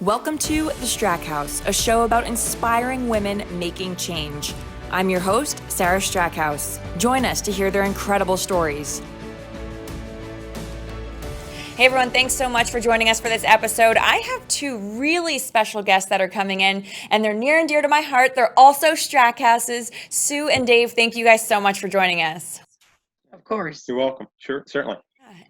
Welcome to The Strackhouse, a show about inspiring women making change. I'm your host, Sarah Strackhouse. Join us to hear their incredible stories. Hey everyone, thanks so much for joining us for this episode. I have two really special guests that are coming in, and they're near and dear to my heart. They're also Strackhouses. Sue and Dave, thank you guys so much for joining us. Of course. You're welcome. Sure, certainly.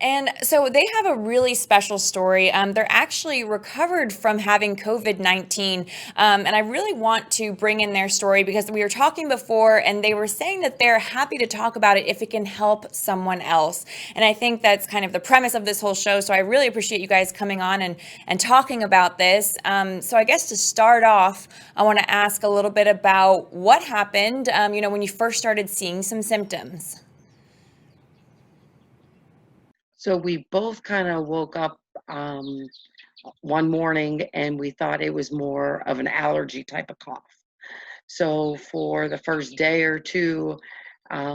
And so they have a really special story. They're actually recovered from having COVID-19. And I really want to bring in their story because we were talking before and they were saying that they're happy to talk about it if it can help someone else. And I think that's kind of the premise of this whole show. So I really appreciate you guys coming on and talking about this. So I guess to start off, I want to ask a little bit about what happened, when you first started seeing some symptoms. So we both kind of woke up one morning and we thought it was more of an allergy type of cough. So for the first day or two,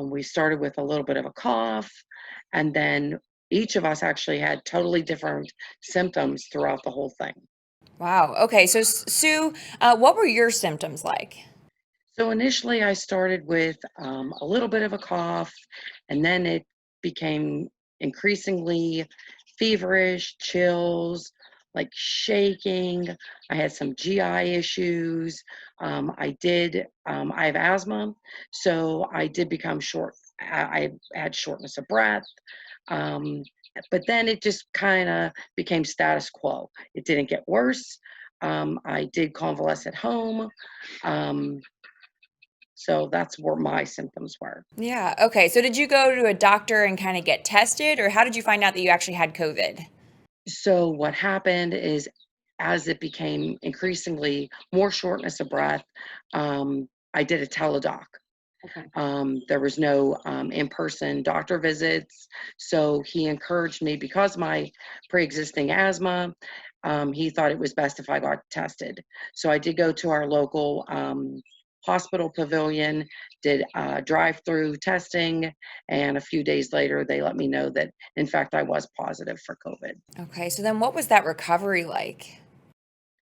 we started with a little bit of a cough, and then each of us actually had totally different symptoms throughout the whole thing. Wow. Okay. So Sue, what were your symptoms like? So initially, I started with a little bit of a cough, and then it became increasingly feverish, chills, like shaking. I had some GI issues. I have asthma, so I did become short. I had shortness of breath. Um, but then it just kind of became status quo. It didn't get worse. I did convalesce at home. Um, so that's where my symptoms were. Yeah. Okay. So did you go to a doctor and kind of get tested, or how did you find out that you actually had COVID? So what happened is, as it became increasingly more shortness of breath, I did a teledoc. Okay. There was no in-person doctor visits, so he encouraged me, because my pre-existing asthma, he thought it was best if I got tested. So I did go to our local hospital pavilion, did drive-through testing, and a few days later, they let me know that, in fact, I was positive for COVID. Okay. So then what was that recovery like?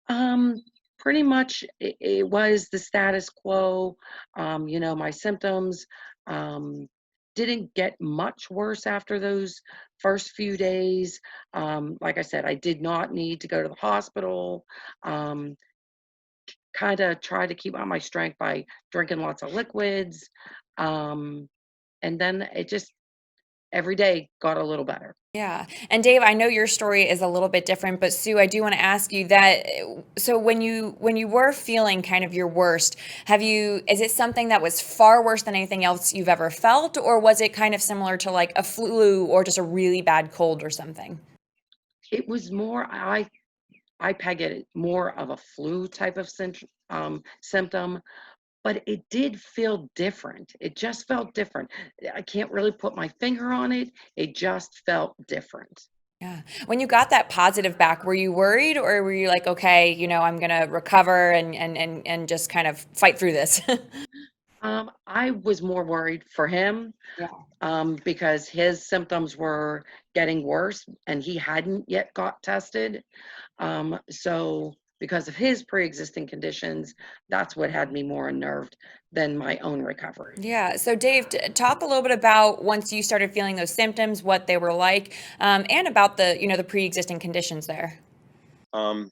Um, Pretty much it was the status quo. My symptoms didn't get much worse after those first few days. Like I said, I did not need to go to the hospital. Um, kind of try to keep on my strength by drinking lots of liquids. Um, and then it just every day got a little better. Yeah. And Dave, I know your story is a little bit different, but Sue, I do want to ask you that so when you were feeling kind of your worst, is it something that was far worse than anything else you've ever felt, or was it kind of similar to like a flu or just a really bad cold or something? It was more, I peg it more of a flu type of symptom, but it did feel different. It just felt different. I can't really put my finger on it. It just felt different. Yeah. When you got that positive back, were you worried or were you like, okay, I'm gonna recover and just kind of fight through this? I was more worried for him Yeah. because his symptoms were getting worse and he hadn't yet got tested. So because of his pre-existing conditions, that's what had me more unnerved than my own recovery. Yeah. So, Dave, talk a little bit about once you started feeling those symptoms, what they were like, and about the pre-existing conditions there. Um,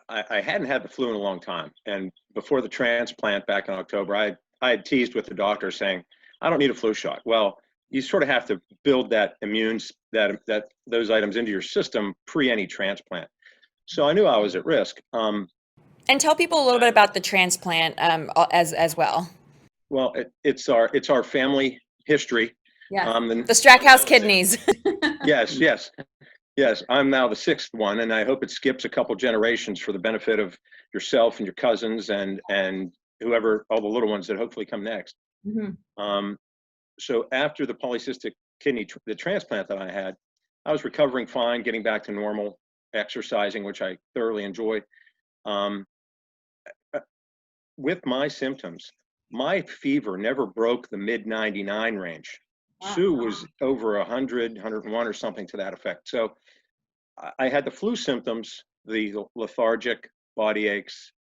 I hadn't had the flu in a long time, and before the transplant back in October, I had teased with the doctor saying, "I don't need a flu shot." Well, you sort of have to build that that those items into your system pre any transplant. So I knew I was at risk. And tell people a little bit about the transplant as well. Well, it's our family history. Yes. And The Strackhouse kidneys. yes, yes. Yes, I'm now the sixth one, and I hope it skips a couple generations for the benefit of yourself and your cousins and whoever, all the little ones that hopefully come next. Mhm. Um, so after the polycystic the transplant that I had, I was recovering fine, getting back to normal, exercising, which I thoroughly enjoy. Um, uh, with my symptoms, my fever never broke the mid 99 range. Sue was over 100, 101 or something to that effect. So I had the flu symptoms, the lethargic, body aches,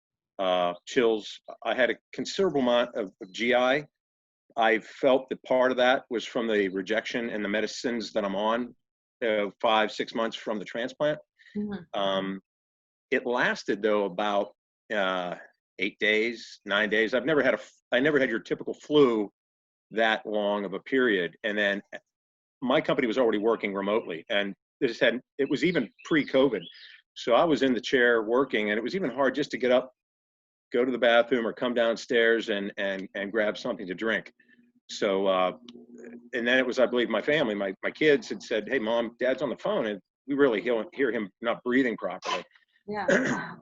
chills. I had a considerable amount of GI. I felt that part of that was from the rejection and the medicines that I'm on, 5, 6 months from the transplant. Um, it lasted though about 8 days, 9 days. I never had your typical flu that long of a period. And then my company was already working remotely, and it was even pre-COVID. So I was in the chair working, and it was even hard just to get up, go to the bathroom, or come downstairs and grab something to drink. So, and then it was, I believe, my family, my kids had said, "Hey, Mom, Dad's on the phone," and we really hear him not breathing properly. Yeah.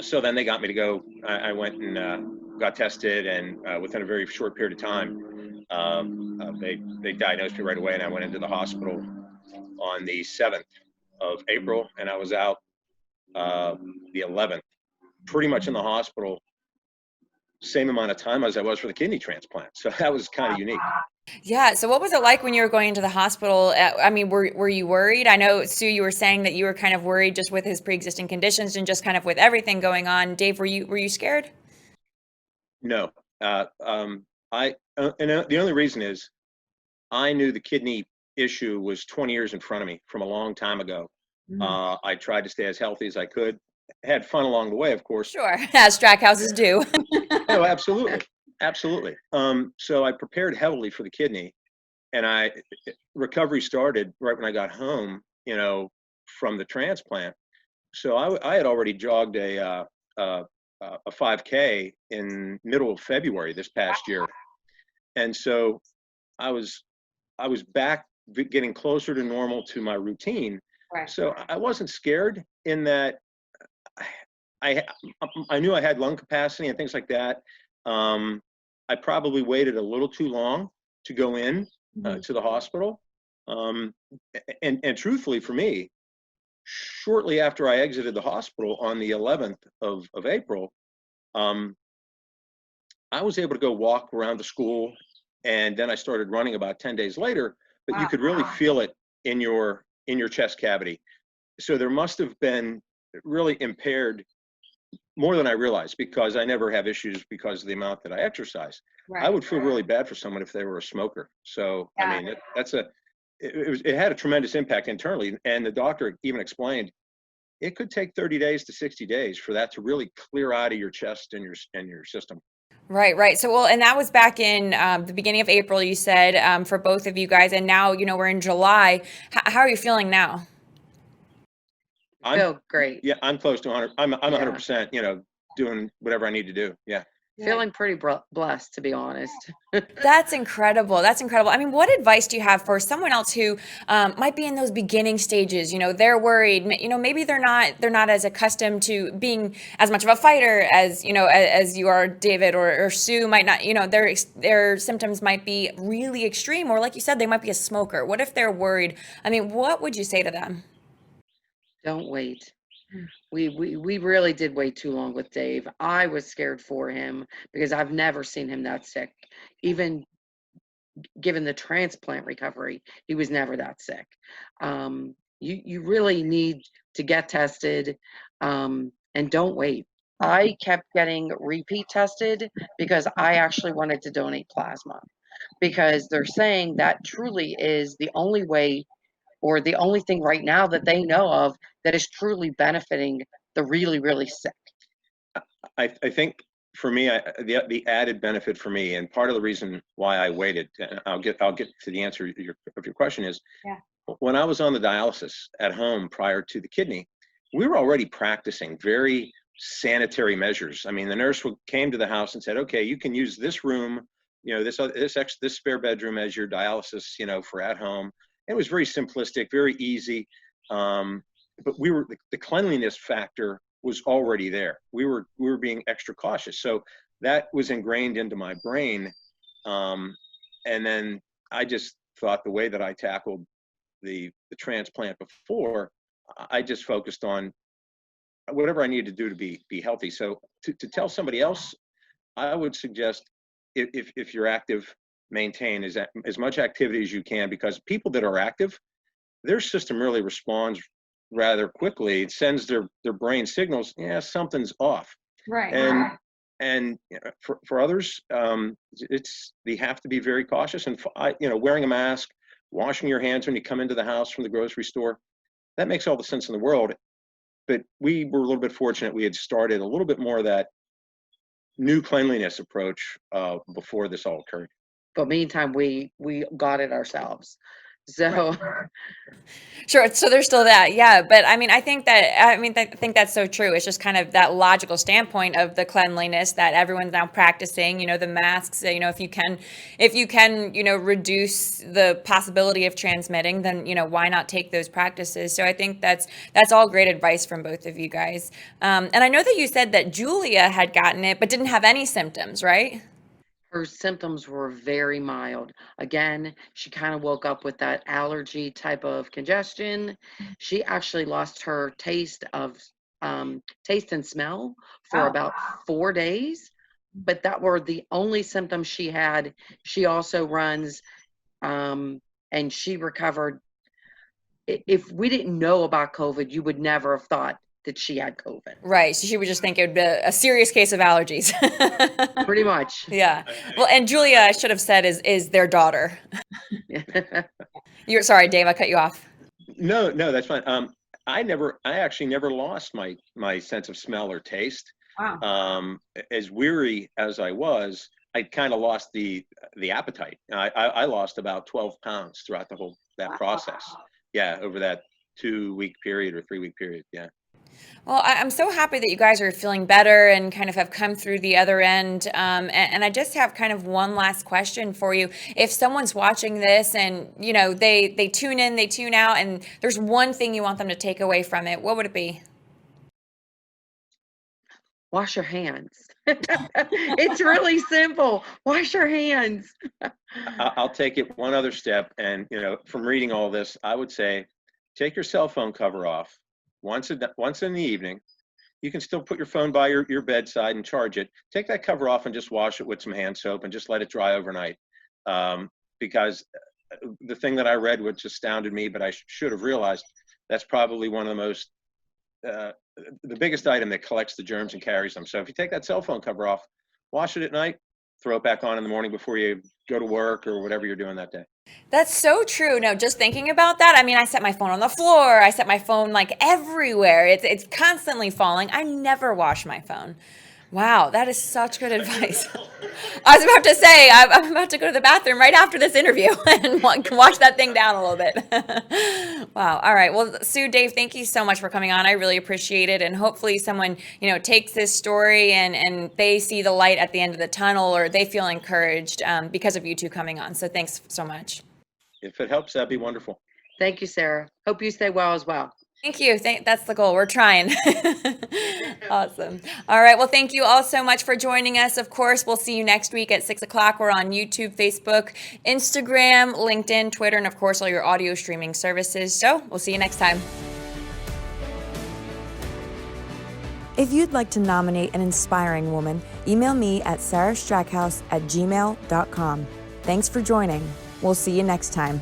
So then they got me to go. I went and got tested, and within a very short period of time, they diagnosed me right away, and I went into the hospital on the 7th of April, and I was out the 11th, pretty much in the hospital same amount of time as I was for the kidney transplant. So that was kind of unique. Yeah. So what was it like when you were going into the hospital? I mean, were you worried? I know, Sue, you were saying that you were kind of worried just with his pre-existing conditions and just kind of with everything going on. Dave, were you scared? No, and the only reason is I knew the kidney issue was 20 years in front of me from a long time ago. I tried to stay as healthy as I could, had fun along the way, of course. Sure, as Strackhouses do. No, absolutely. Absolutely. So I prepared heavily for the kidney, and recovery started right when I got home, from the transplant. So I had already jogged a 5K in middle of February this past year. And so I was back getting closer to normal to my routine. Right. So I wasn't scared in that I knew I had lung capacity and things like that. I probably waited a little too long to go in to the hospital. And truthfully for me, shortly after I exited the hospital on the 11th of April, I was able to go walk around the school, and then I started running about 10 days later, but you could really feel it in your chest cavity. So there must have been really impaired more than I realized, because I never have issues because of the amount that I exercise. I would feel really bad for someone if they were a smoker. So, Yeah. I mean, it had a tremendous impact internally. And the doctor even explained it could take 30 days to 60 days for that to really clear out of your chest and your system. Right. So, well, and that was back in the beginning of April, you said, for both of you guys. And now, we're in July. How are you feeling now? Feel great. Yeah, I'm close to 100. I'm Yeah. 100%, doing whatever I need to do. Yeah. Feeling pretty blessed, to be honest. That's incredible. That's incredible. I mean, what advice do you have for someone else who might be in those beginning stages? They're worried. Maybe they're not as accustomed to being as much of a fighter as as you are, David, or Sue. Might not. Their symptoms might be really extreme, or like you said, they might be a smoker. What if they're worried? I mean, what would you say to them? Don't wait. We really did wait too long with Dave. I was scared for him because I've never seen him that sick. Even given the transplant recovery, he was never that sick. You really need to get tested, and don't wait. I kept getting repeat tested because I actually wanted to donate plasma, because they're saying that truly is the only way, or the only thing right now that they know of, that is truly benefiting the really, really sick. I think for me, the added benefit for me, and part of the reason why I waited, and I'll get to the answer of your question, is when I was on the dialysis at home prior to the kidney, we were already practicing very sanitary measures. I mean, the nurse came to the house and said, "Okay, you can use this room, this spare bedroom as your dialysis, for at home." It was very simplistic, very easy, but the cleanliness factor was already there. We were being extra cautious, so that was ingrained into my brain. And then I just thought the way that I tackled the transplant before, I just focused on whatever I needed to do to be healthy. So to tell somebody else, I would suggest, if you're active, maintain as much activity as you can, because people that are active, their system really responds rather quickly, it sends their brain signals, yeah, something's off. Right. And for others, they have to be very cautious. And wearing a mask, washing your hands when you come into the house from the grocery store, that makes all the sense in the world. But we were a little bit fortunate. We had started a little bit more of that new cleanliness approach before this all occurred. But meantime, we got it ourselves. So Sure. So there's still that. Yeah. But I mean, I think that's so true. It's just kind of that logical standpoint of the cleanliness that everyone's now practicing, the masks, if you can, reduce the possibility of transmitting, then, why not take those practices? So I think that's all great advice from both of you guys. And I know that you said that Julia had gotten it, but didn't have any symptoms, right? her symptoms were very mild. Again, she kind of woke up with that allergy type of congestion. She actually lost her taste and smell for about 4 days, but that were the only symptoms she had. She also runs, and she recovered. If we didn't know about COVID, you would never have thought that she had COVID. Right. So she would just think it would be a serious case of allergies. Pretty much. Yeah. Well, and Julia, I should have said, is their daughter. You're sorry, Dave, I cut you off. No, that's fine. I actually never lost my sense of smell or taste. Wow. As weary as I was, I kind of lost the appetite. I lost about 12 pounds throughout that process. Yeah, over that 2-week period or 3-week period. Yeah. Well, I'm so happy that you guys are feeling better and kind of have come through the other end. And I just have kind of one last question for you. If someone's watching this and, they tune in, they tune out, and there's one thing you want them to take away from it, what would it be? Wash your hands. It's really simple. Wash your hands. I'll take it one other step. And, from reading all this, I would say, take your cell phone cover off once in the evening. You can still put your phone by your bedside and charge it. Take that cover off and just wash it with some hand soap and just let it dry overnight. Because the thing that I read, which astounded me, but I should have realized, that's probably one of the most the biggest item that collects the germs and carries them. So if you take that cell phone cover off, wash it at night, throw it back on in the morning before you go to work or whatever you're doing that day. That's so true. No, just thinking about that, I mean, I set my phone on the floor. I set my phone like everywhere. It's constantly falling. I never wash my phone. Wow, that is such good advice. I was about to say, I'm about to go to the bathroom right after this interview and wash that thing down a little bit. Wow. All right. Well, Sue, Dave, thank you so much for coming on. I really appreciate it. And hopefully someone, takes this story and they see the light at the end of the tunnel, or they feel encouraged because of you two coming on. So thanks so much. If it helps, that'd be wonderful. Thank you, Sarah. Hope you stay well as well. Thank you. That's the goal. We're trying. Awesome. All right. Well, thank you all so much for joining us. Of course, we'll see you next week at 6 o'clock. We're on YouTube, Facebook, Instagram, LinkedIn, Twitter, and of course, all your audio streaming services. So we'll see you next time. If you'd like to nominate an inspiring woman, email me at sarahstrackhouse@gmail.com. Thanks for joining. We'll see you next time.